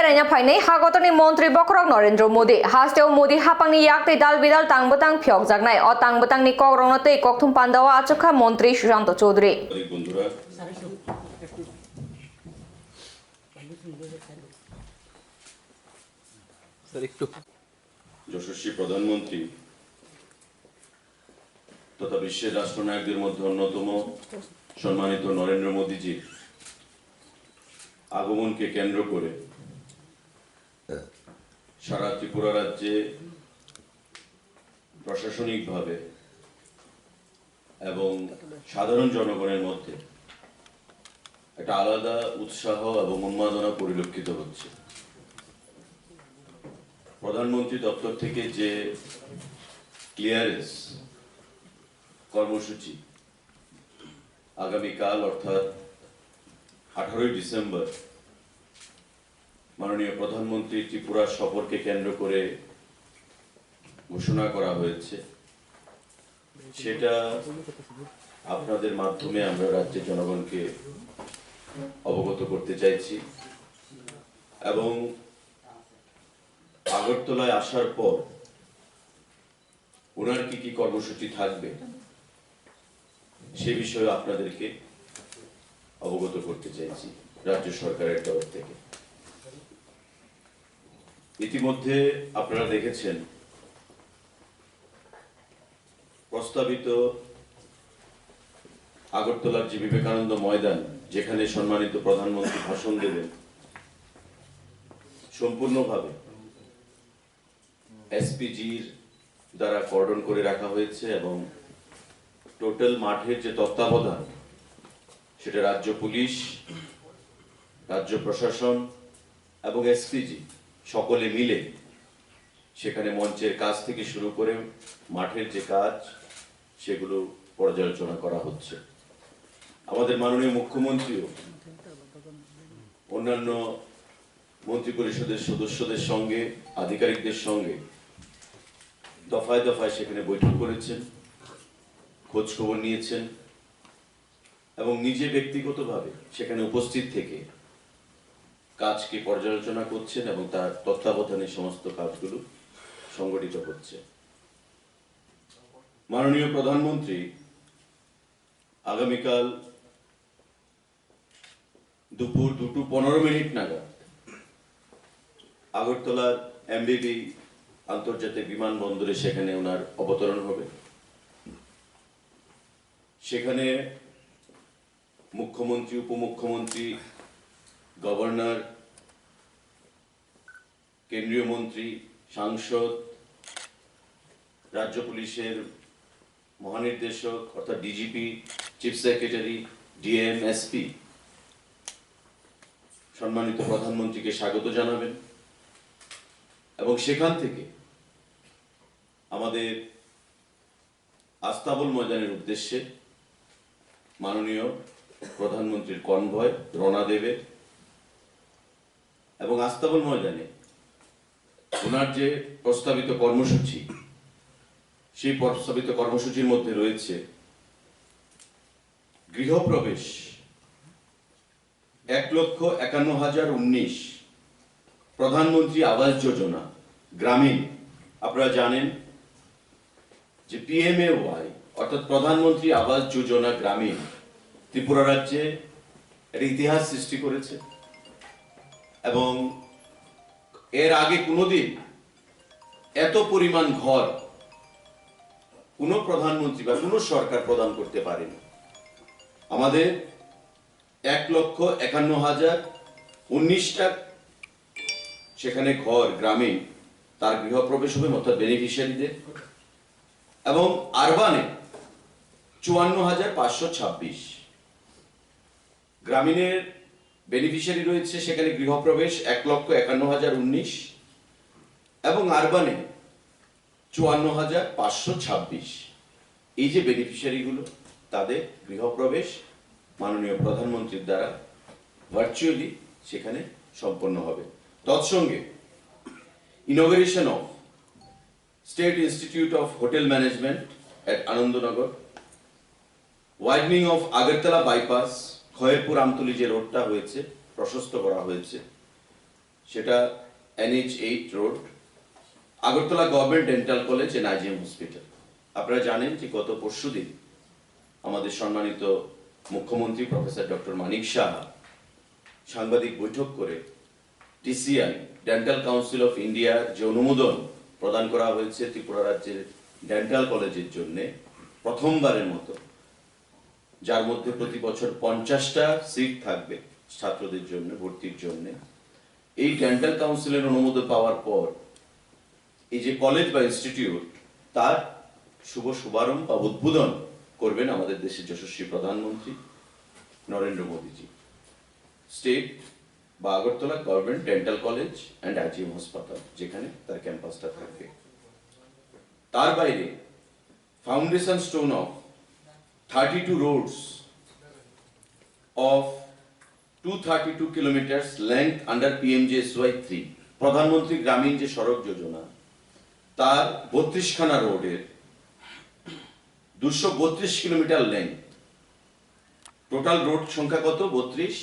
Berai Phaina Hagotoni Montri Bokhorok Narendra Modi Haste Modi Hapangni Yakte Dal Bidal Tangbutang Pyok Jagnai or Tangbutang ni Kokno te Kokthum Panda Achukha Montri Sushanta Chowdhury যশস্বী প্রধানমন্ত্রী তথা বিশ্বের রাষ্ট্রনায়কদের মধ্যে অন্যতম সম্মানিত নরেন্দ্র মোদীজির আগমনকে কেন্দ্র করে সারা ত্রিপুরা রাজ্যে প্রশাসনিকভাবে এবং সাধারণ জনগণের মধ্যে একটা আলাদা উৎসাহ এবং উন্মাদনা পরিলক্ষিত হচ্ছে। প্রধানমন্ত্রী দপ্তর থেকে যে ক্লিয়ারেন্স কর্মসূচি আগামীকাল অর্থাৎ 18 ডিসেম্বর মাননীয় প্রধানমন্ত্রী ত্রিপুরা সফরকে কেন্দ্র করে ঘোষণা করা হয়েছে, সেটা আপনাদের মাধ্যমে আমরা রাজ্যের জনগণকে অবগত করতে চাইছি এবং আগরতলায় আসার পর ওনার কি কর্মসূচি থাকবে সে বিষয়ে আপনাদেরকে অবগত করতে চাইছি রাজ্য সরকারের তরফ থেকে। ইতিমধ্যে আপনারা দেখেছেন প্রস্তাবিত আগরতলার যে বিবেকানন্দ ময়দান, যেখানে সম্মানিত প্রধানমন্ত্রী ভাষণ দেবেন, সম্পূর্ণভাবে এসপিজির দ্বারা কর্ডন করে রাখা হয়েছে এবং টোটাল মাঠের যে তত্ত্বাবধান সেটা রাজ্য পুলিশ, রাজ্য প্রশাসন এবং এসপিজি সকলে মিলে সেখানে মঞ্চের কাজ থেকে শুরু করে মাঠের যে কাজ সেগুলো পর্যালোচনা করা হচ্ছে। আমাদের মাননীয় মুখ্যমন্ত্রীও অন্যান্য মন্ত্রী পরিষদের সদস্যদের সঙ্গে, আধিকারিকদের সঙ্গে দফায় দফায় সেখানে বৈঠক করেছেন, খোঁজ খবর নিয়েছেন এবং নিজে ব্যক্তিগতভাবে সেখানে উপস্থিত থেকে কাজকে পর্যালোচনা করছেন এবং তার তত্ত্বাবধানে সমস্ত কাজগুলো সংগঠিত হচ্ছে। মাননীয় প্রধানমন্ত্রী আগামীকাল দুপুর 2:15 নাগাদ আগরতলার এমবিবি আন্তর্জাতিক বিমানবন্দরে সেখানে ওনার অবতরণ হবে। সেখানে মুখ্যমন্ত্রী, উপমুখ্যমন্ত্রী, গভর্নর, কেন্দ্রীয় মন্ত্রী, সাংসদ, রাজ্য পুলিশের মহানির্দেশক অর্থাৎ DGP, chief secretary, DM, SP সম্মানিত প্রধানমন্ত্রীকে স্বাগত জানাবেন এবং সেখান থেকে আমাদের আস্তাবল ময়দানের উদ্দেশ্যে মাননীয় প্রধানমন্ত্রীর কনভয় রওনা দেবে এবং আস্তাবল ময়দানে ওনার যে প্রস্তাবিত কর্মসূচি, সেই প্রস্তাবিত কর্মসূচির মধ্যে রয়েছে গৃহপ্রবেশ 1,51,019 প্রধানমন্ত্রী আবাস যোজনা গ্রামীণ। আপনারা জানেন যে PMAY অর্থাৎ প্রধানমন্ত্রী আবাস যোজনা গ্রামীণ ত্রিপুরা রাজ্যে এর ইতিহাস সৃষ্টি করেছে এবং এর আগে কোনোদিন এত পরিমাণ ঘর কোনো প্রধানমন্ত্রী বা কোনো সরকার প্রদান করতে পারেনি। আমাদের 1,51,019টা সেখানে ঘর গ্রামে তার গৃহপ্রবেশ হবে অর্থাৎ বেনিফিশিয়ারিদের, এবং আরবানে 54,526 গ্রামীণের বেনিফিশিয়ারি রয়েছে। সেখানে গৃহপ্রবেশ 1,51,019 এবং আরবানে 54,526। এই যে বেনিফিশিয়ারিগুলো, তাদের গৃহপ্রবেশ মাননীয় প্রধানমন্ত্রীর দ্বারা ভার্চুয়ালি সেখানে সম্পন্ন হবে। তৎসঙ্গে inauguration of state institute of hotel management at Anandanagar, widening of Agartala bypass, Khayerpur Amtali যে রোডটা হয়েছে প্রশস্ত করা হয়েছে, সেটা NH8 road, Agartala government dental college and IGM hospital. আপনারা জানেন যে গত পরশুদিন আমাদের সম্মানিত মুখ্যমন্ত্রী প্রফেসর ডক্টর মানিক সাহা সাংবাদিক বৈঠক করে DCI ডেন্টাল কাউন্সিল অফ ইন্ডিয়ার যে অনুমোদন প্রদান করা হয়েছে ত্রিপুরা রাজ্যের ডেন্টাল কলেজের জন্য প্রথমবারের মতো, যার মধ্যে প্রতি বছর 50টা সিট থাকবে ছাত্রদের জন্য ভর্তির জন্য। এই ডেন্টাল কাউন্সিলের অনুমোদন পাওয়ার পর এই যে কলেজ বা ইনস্টিটিউট, তার শুভারম্ভ বা উদ্বোধন করবেন আমাদের দেশের যশস্বী প্রধানমন্ত্রী নরেন্দ্র মোদীজি। স্টেট বা Agartala government dental college and IGM হাসপাতাল, যেখানে তার ক্যাম্পাসটা থাকবে। তার বাইরে foundation stone of 32 roads of 232 kilometers length under PMJSY 3, Pradhan Mantri Gramin যে সড়ক যোজনা, তার 32খানা রোডের 232 কিলোমিটার লেন্থ। টোটাল রোড সংখ্যা কত? 32,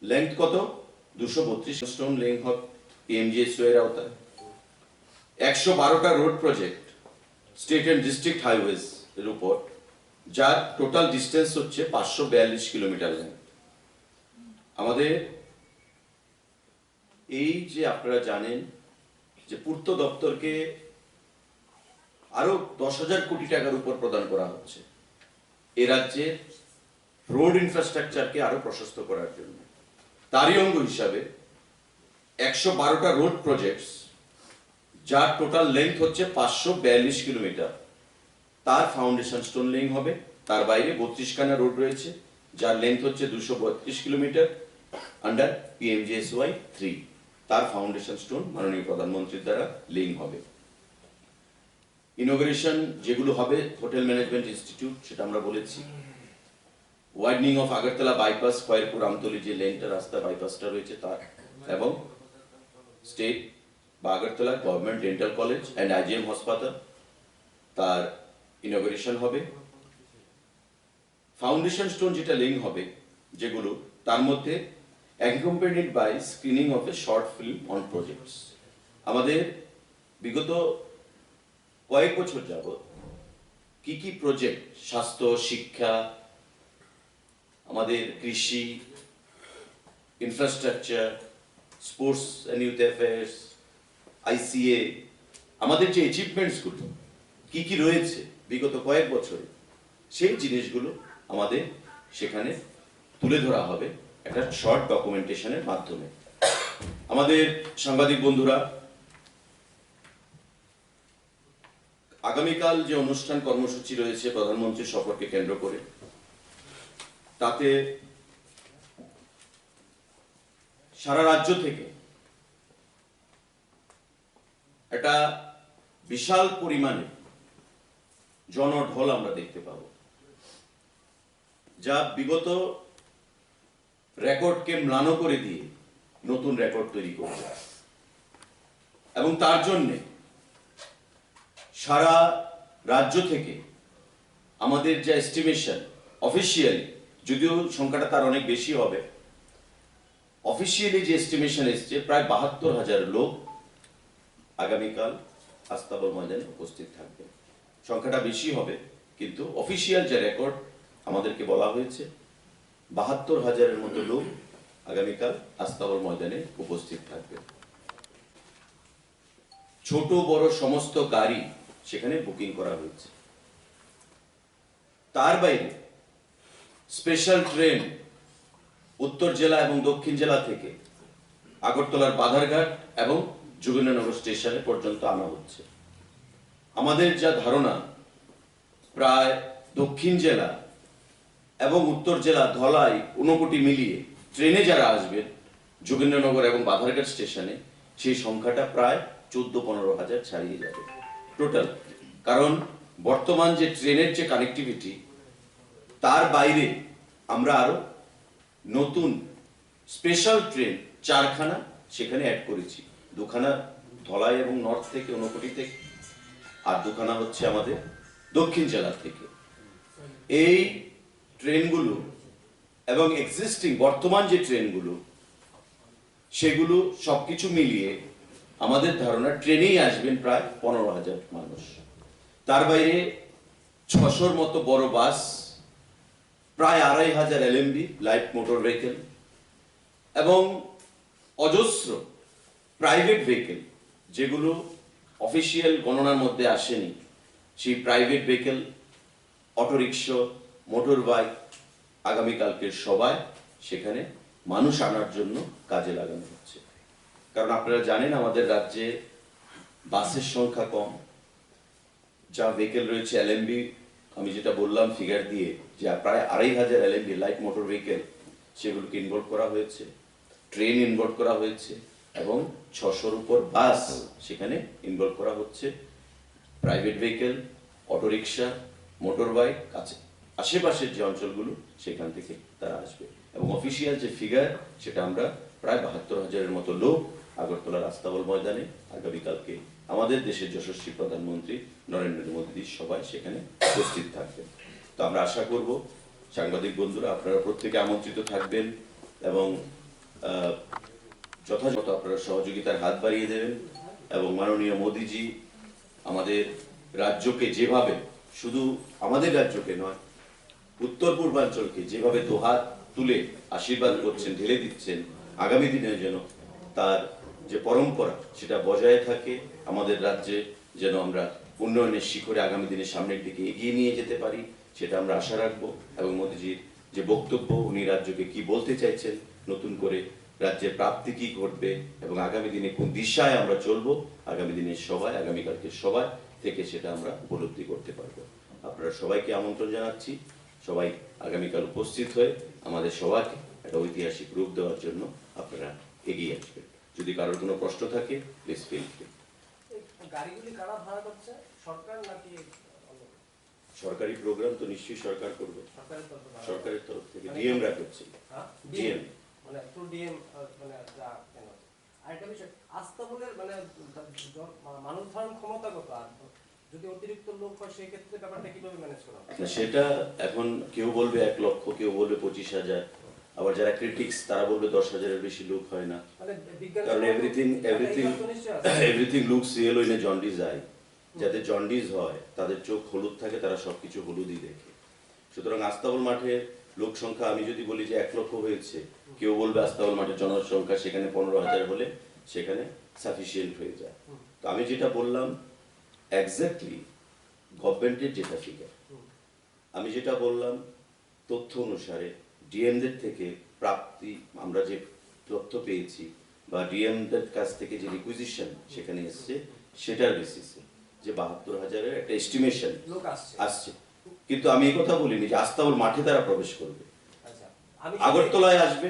লেন্থ কত? 232 স্টোন লেন্থ অফ PMJSY এর আওতায় 112টা road project state and district highways এর উপর, যার টোটাল ডিস্টেন্স হচ্ছে 542 কিলোমিটার লেন্থ। আমাদের এই যে আপনারা জানেন যে পূর্ত দপ্তরকে আরো 10,000 কোটি টাকার উপর প্রদান করা হচ্ছে এ রাজ্যে রোড ইনফ্রাস্ট্রাকচারকে আরো প্রশস্ত করার জন্য। তারই অঙ্গ হিসাবে 112টা রোড প্রজেক্টস, যার টোটাল লেন্থ হচ্ছে 542 কিলোমিটার, তার ফাউন্ডেশন স্টোন লেইং হবে। তার বাইরে 32খানা রোড রয়েছে, যার লেন্থ হচ্ছে 232 কিলোমিটার আন্ডার PMJSY 3, তার ফাউন্ডেশন স্টোন মাননীয় প্রধানমন্ত্রীর দ্বারা লেইং হবে। ইনোগ্রেশন যেগুলো হবে, হোটেল ম্যানেজমেন্ট ইনস্টিটিউট, সেটা আমরা বলেছি। ওয়াইডনিং অফ আগরতলা বাইপাস, খয়েরপুর আমতলী যে লেনটা রাস্তা বাইপাসটা রয়েছে তার, এবং স্টেট বা Agartala government dental college and IGM হাসপাতাল, তার ইনোগ্রেশন হবে। ফাউন্ডেশন স্টোন যেটা লিঙ্ক হবে যেগুলো, তার মধ্যে accompanied by screening of a short film on projects. আমাদের বিগত কয়েক বছর যাবত কি কি প্রজেক্ট, স্বাস্থ্য, শিক্ষা, আমাদের কৃষি, infrastructure, sports and youth affairs, ICA, আমাদের যে অ্যাচিভমেন্টস গুলো কি কি রয়েছে বিগত কয়েক বছরে, সেই জিনিসগুলো আমাদের সেখানে তুলে ধরা হবে একটা শর্ট ডকুমেন্টেশনের মাধ্যমে। আমাদের সাংবাদিক বন্ধুরা, আগামীকাল যে অনুষ্ঠান কর্মসূচি রয়েছে প্রধানমন্ত্রীর সফরকে কেন্দ্র করে, তাতে সারা রাজ্য থেকে একটা বিশাল পরিমাণে জনঢল আমরা দেখতে পাব, যা বিগত রেকর্ডকে ম্লান করে দিয়ে নতুন রেকর্ড তৈরি করবে। এবং তার জন্য সারা রাজ্য থেকে আমাদের যে এস্টিমেশন অফিসিয়ালি, যদিও সংখ্যাটা তার অনেক বেশি হবে, অফিসিয়ালি যে এস্টিমেশন এসছে প্রায় 72,000 লোক আগামীকাল আস্তাবল ময়দানে উপস্থিত থাকবে। সংখ্যাটা বেশি হবে, কিন্তু অফিসিয়াল যে রেকর্ড আমাদেরকে বলা হয়েছে 72,000-এর মতো লোক আগামীকাল আস্তাবল ময়দানে উপস্থিত থাকবে। ছোট বড় সমস্ত গাড়ি সেখানে বুকিং করা হয়েছে। তার বাইরে স্পেশাল ট্রেন উত্তর জেলা এবং দক্ষিণ জেলা থেকে আগরতলার বাধারঘাট এবং যোগেন্দ্রনগর স্টেশনে পর্যন্ত আনা হচ্ছে। আমাদের যা ধারণা, প্রায় দক্ষিণ জেলা এবং উত্তর জেলা ধলাই ঊনকোটি মিলিয়ে ট্রেনে যারা আসবেন যোগেন্দ্রনগর এবং বাধারঘাট স্টেশনে, সেই সংখ্যাটা প্রায় 14-15 হাজার ছাড়িয়ে যাবে টোটাল। কারণ বর্তমান যে ট্রেনের যে কানেক্টিভিটি, তার বাইরে আমরা আরো নতুন স্পেশাল ট্রেন 4খানা সেখানে অ্যাড করেছি। 2খানা ধলাই এবং নর্থ থেকে ঊনকোটি থেকে, আর 2খানা হচ্ছে আমাদের দক্ষিণ জেলা থেকে। এই ট্রেনগুলো এবং এক্সিস্টিং বর্তমান যে ট্রেনগুলো, সেগুলো সবকিছু মিলিয়ে আমাদের ধারণা ট্রেনেই আসবেন প্রায় 15,000 মানুষ। তার বাইরে 600-র মতো বড় বাস, প্রায় 2,500 LMB লাইট মোটর ভেহিকেল এবং অজস্র প্রাইভেট ভেহিকেল যেগুলো অফিসিয়াল গণনার মধ্যে আসেনি, সেই private vehicle, autorickshaw, motor bike আগামীকালকে সবাই সেখানে মানুষ আনার জন্য কাজে লাগানো হচ্ছে। কারণ আপনারা জানেন আমাদের রাজ্যে বাসের সংখ্যা কম, যা ভেহিকেল রয়েছে LMB, আমি যেটা বললাম ফিগার দিয়ে যে প্রায় 2,500 LMB লাইট মোটর ভেহিকেল সেগুলোকে ইনভলভ করা হয়েছে, ট্রেন ইনভলভ করা হয়েছে এবং 600-র উপর বাস সেখানে ইনভলভ করা হচ্ছে। Private vehicle, autorickshaw, motor bike আছে আশেপাশের যে অঞ্চলগুলো সেখান থেকে তারা আসবে এবং অফিসিয়াল যে ফিগার সেটা আমরা প্রায় 72,000-এর মতো লোক আগরতলার আস্তাবল ময়দানে আগামীকালকে আমাদের দেশের যশস্বী প্রধানমন্ত্রী নরেন্দ্র মোদী সবাই সেখানে উপস্থিত থাকবেন। তো আমরা আশা করব সাংবাদিক বন্ধুরা আপনারা প্রত্যেকে আমন্ত্রিত থাকবেন এবং যথাযথ আপনারা সহযোগিতার হাত বাড়িয়ে দেবেন এবং মাননীয় মোদীজি আমাদের রাজ্যকে যেভাবে, শুধু আমাদের রাজ্যকে নয় উত্তর পূর্বাঞ্চলকে যেভাবে দুহাত তুলে আশীর্বাদ করছেন, ঢেলে দিচ্ছেন, আগামী দিনে যেন তার যে পরম্পরা সেটা বজায় থাকে, আমাদের রাজ্যে যেন আমরা উন্নয়নের শিখরে আগামী দিনে সামনের দিকে এগিয়ে নিয়ে যেতে পারি, সেটা আমরা আশা রাখবো। এবং মোদীজির যে বক্তব্য, উনি রাজ্যকে কি বলতে চাইছেন, নতুন করে রাজ্যের প্রাপ্তি কি ঘটবে এবং আগামী দিনে কোন দিশায় আমরা চলবো, আগামী দিনের সবাই, আগামীকালকে সবাই থেকে সেটা আমরা উপলব্ধি করতে পারবো। আপনারা সবাইকে আমন্ত্রণ জানাচ্ছি, সবাই আগামীকাল উপস্থিত হয়ে আমাদের সবাইকে একটা ঐতিহাসিক রূপ দেওয়ার জন্য আপনারা এগিয়ে আসবেন। যদি কারোর কোনো প্রশ্ন থাকে প্লিজ ফিল ফ্রি। গাড়িগুলি কারা ভাড়া করছে, সরকার নাকি সরকারি প্রোগ্রাম তো নিশ্চয়ই সরকার করবে, সরকারের তরফ থেকে ডিএমরা করছে। ডিএম মানে টু ডিএম মানে যা কেন আরেকটা বিষয় আস্তাবলের মানে মানুষ ধারণ ক্ষমতা কত, আর যদি অতিরিক্ত লোক হয় সেই ক্ষেত্রে ব্যাপারটা কিভাবে ম্যানেজ করা হবে? সেটা এখন কেউ বলবে 1 লক্ষ, কেউ বলবে 25,000, আবার যারা ক্রিটিক্স তারা বলবে 10,000-এর বেশি লোক হয় না, কারণ everything looks real in a jaundice I. যাদের জন্ডিস হয় তাদের চোখ হলুদ থাকে, তারা সবকিছু হলুদই দেখে। সুতরাং আস্তাবল মাঠের লোক সংখ্যা আমি যদি বলি যে 1 লক্ষ হয়েছে, কেউ বলবে আস্তাবল মাঠের জনসংখ্যা সেখানে 15,000 হলে সেখানে সাফিসিয়েন্ট হয়ে যায়। তো আমি যেটা বললাম এক্স্যাক্টলি গভর্নমেন্টের যেটা ফিগার, আমি যেটা বললাম তথ্য অনুসারে ডিএমদের থেকে প্রাপ্তি আমরা যে তথ্য পেয়েছি বা ডিএমদের কাছ থেকে যে রিকুইজিশন সেখানে এসছে সেটার বেসিসে যে 72,000-এর একটা এস্টিমেশন আসছে। কিন্তু আমি এই কথা বলিনি যে আস্তাবল মাঠে তারা প্রবেশ করবে, আগরতলায় আসবে,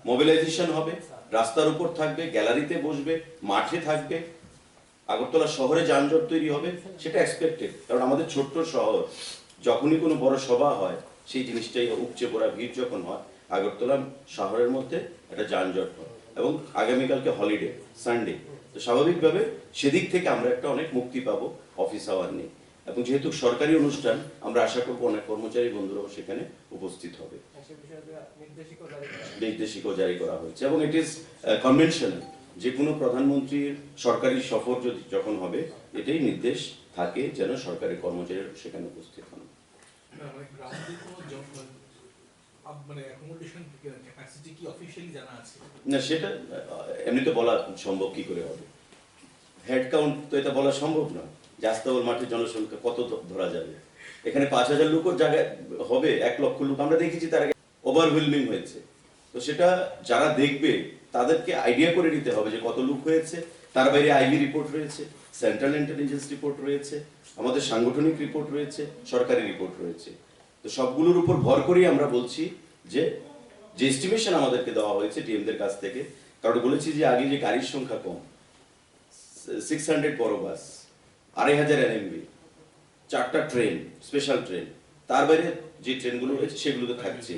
মোবিলাইজেশন হবে, রাস্তার উপর থাকবে, গ্যালারিতে বসবে, মাঠে থাকবে, আগরতলা শহরে যানজট তৈরি হবে, সেটা এক্সপেক্টেড। কারণ আমাদের ছোট্ট শহর, যখনই কোনো বড় সভা হয় সেই জিনিসটাই উপচে পড়া ভিড় যখন হয়, আগরতলা শহরের মধ্যে একটা যানজট হয় এবং আগামীকালকে হলিডে সানডে, তো স্বাভাবিকভাবে সেদিক থেকে আমরা একটা অনেক মুক্তি পাবো অফিস আওয়ার নিয়ে। এবং যেহেতু সরকারি অনুষ্ঠান আমরা আশা করবো অনেক কর্মচারী বন্ধুরাও সেখানে উপস্থিত হবে। নির্দেশিকাও জারি করা হয়েছে এবং ইট ইজ কনভেনশনাল, যে কোনো প্রধানমন্ত্রীর সরকারি সফর যদি যখন হবে এটাই নির্দেশ থাকে যেন সরকারি কর্মচারীরা সেখানে উপস্থিত হন। না সেটা এমনিতে বলা সম্ভব কি করে হবে, হেড কাউন্ট তো এটা বলা সম্ভব না যে আস্তাবল মাঠের জনসংখ্যা কত ধরা যাবে। এখানে 5,000 লোকও জায়গায় হবে, 1 লক্ষ লোক আমরা দেখেছি তার আগে ওভারওয়েলমিং হয়েছে। তো সেটা যারা দেখবে তাদেরকে আইডিয়া করে নিতে হবে যে কত লোক হয়েছে। তার বাইরে আইবি রিপোর্ট রয়েছে, সেন্ট্রাল ইন্টেলিজেন্স রিপোর্ট রয়েছে, আমাদের সাংগঠনিক রিপোর্ট রয়েছে, সরকারি রিপোর্ট রয়েছে। তো সবগুলোর উপর ভর করেই আমরা বলছি যে যে এস্টিমেশন আমাদেরকে দেওয়া হয়েছে টিএমদের কাছ থেকে, কারণ বলেছি যে আগে যে গাড়ির সংখ্যা কম, 600 বড় বাস, 2,500 LMB, 4টা ট্রেন, স্পেশাল ট্রেন, তার বাইরে যে ট্রেনগুলো রয়েছে সেগুলোতে থাকছে,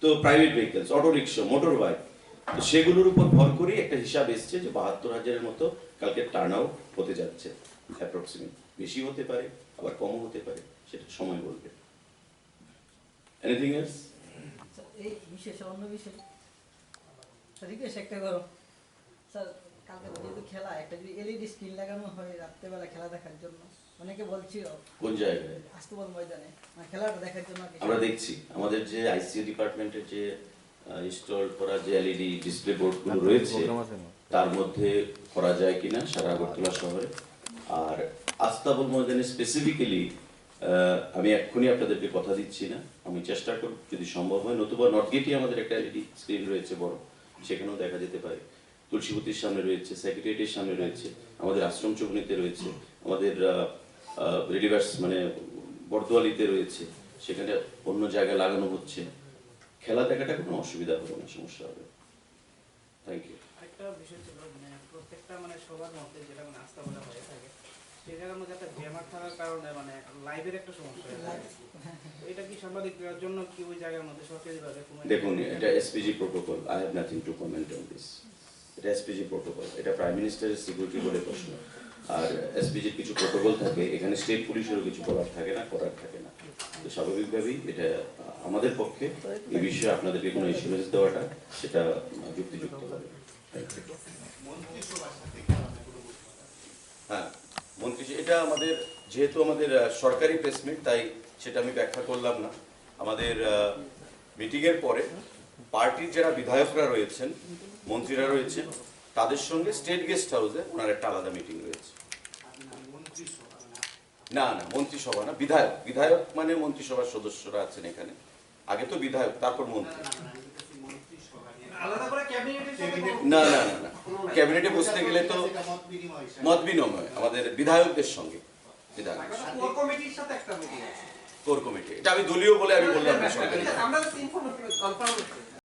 তো private vehicles, autorickshaw, motor bike, তো সেগুলোর উপর ভর করে একটা হিসাব এসছে যে 72,000-এর মতো কালকে টার্ন আউট হতে যাচ্ছে অ্যাপ্রক্সিমেট। বেশি হতে পারে আবার কমও হতে পারে, সেটা সময় বলবে। Anything else? এই বিশেষ অন্য বিষয় রিকোয়েস্ট একটা করো, স্যার কালকে যেহেতু খেলা একটা যদি এলইডি স্ক্রিন লাগানো হয় রাত্রেবেলা খেলা দেখার জন্য অনেকে বলছিল কোন জায়গায়? আস্তবল ময়দানে খেলাটা দেখার জন্য আর কি। আমরা দেখছি আমাদের যে আইসিইউ ডিপার্টমেন্টের যে ইনস্টল করা যে এলইডি ডিসপ্লে বোর্ডগুলো রয়েছে তার মধ্যে করা যায় কিনা সারা আগরতলা শহরে। আর আস্তাবল ময়দানে স্পেসিফিক্যালি আমি এক্ষুনি আপনাদেরকে কথা দিচ্ছি না, আমি চেষ্টা করব যদি সম্ভব হয়, নতুবা নর্থ গেটে আমাদের একটা এলইডি স্ক্রিন রয়েছে বড়, সেখানেও দেখা যেতে পারে। তুলসীপতির সামনে রয়েছে, সেক্রেটারিয়েটের সামনে রয়েছে, আমাদের আশ্রম চৌমুহনীতে রয়েছে, আমাদের রিলিভার্স মানে বর্দোয়ালিতে রয়েছে, সেখানে অন্য জায়গায় লাগানো হচ্ছে। খেলা দেখাটা কোনো অসুবিধা হবে না, সমস্যা হবে। Thank you. একটা বিষয় ছিল মানে প্রত্যেকটা মানে সবার মধ্যে যেটা মানে আস্থা বলা হয়ে থাকে সেই জায়গার মধ্যে একটা ব্যামার থাকার কারণে মানে লাইভের একটা সমস্যা হয়ে থাকে। এটা কি সাংবাদিকদের জন্য কি ওই জায়গার মধ্যে সরকারিভাবে দেখুন, এটা SPG protocol, I have nothing to comment on this. এটা এসপিজি প্রোটোকল, এটা প্রাইম মিনিস্টারের সিকিউরিটি বলে প্রশ্ন। আর এসপিজির কিছু প্রোটোকল থাকে, এখানে স্টেট পুলিশেরও কিছু করার থাকে না, তো স্বাভাবিকভাবেই এটা আমাদের পক্ষে এই বিষয়ে আপনাদেরকে কোনো ইনস্যুরেন্স দেওয়াটা সেটা যুক্তিযুক্ত হবে। হ্যাঁ, মন্ত্রী, এটা আমাদের যেহেতু আমাদের সরকারি প্রেসমিট, তাই সেটা আমি ব্যাখ্যা করলাম না। আমাদের মিটিংয়ের পরে পার্টির যারা বিধায়করা রয়েছেন, মন্ত্রীরা রয়েছেন, তাদের সঙ্গে স্টেট গেস্ট হাউসে ওনার একটা আলাদা মিটিং রয়েছে। না না, মন্ত্রিসভা না, বিধায়ক। বিধায়ক মানে মন্ত্রিসভার সদস্যরা আছেন এখানে, আগে তো বিধায়ক তারপর মন্ত্রী। না না না না, ক্যাবিনেটে বসতে গেলে তো মত বিনিময় আমাদের বিধায়কদের সঙ্গে। কোর কমিটি, এটা আমি দলীয় বলে আমি বললাম না।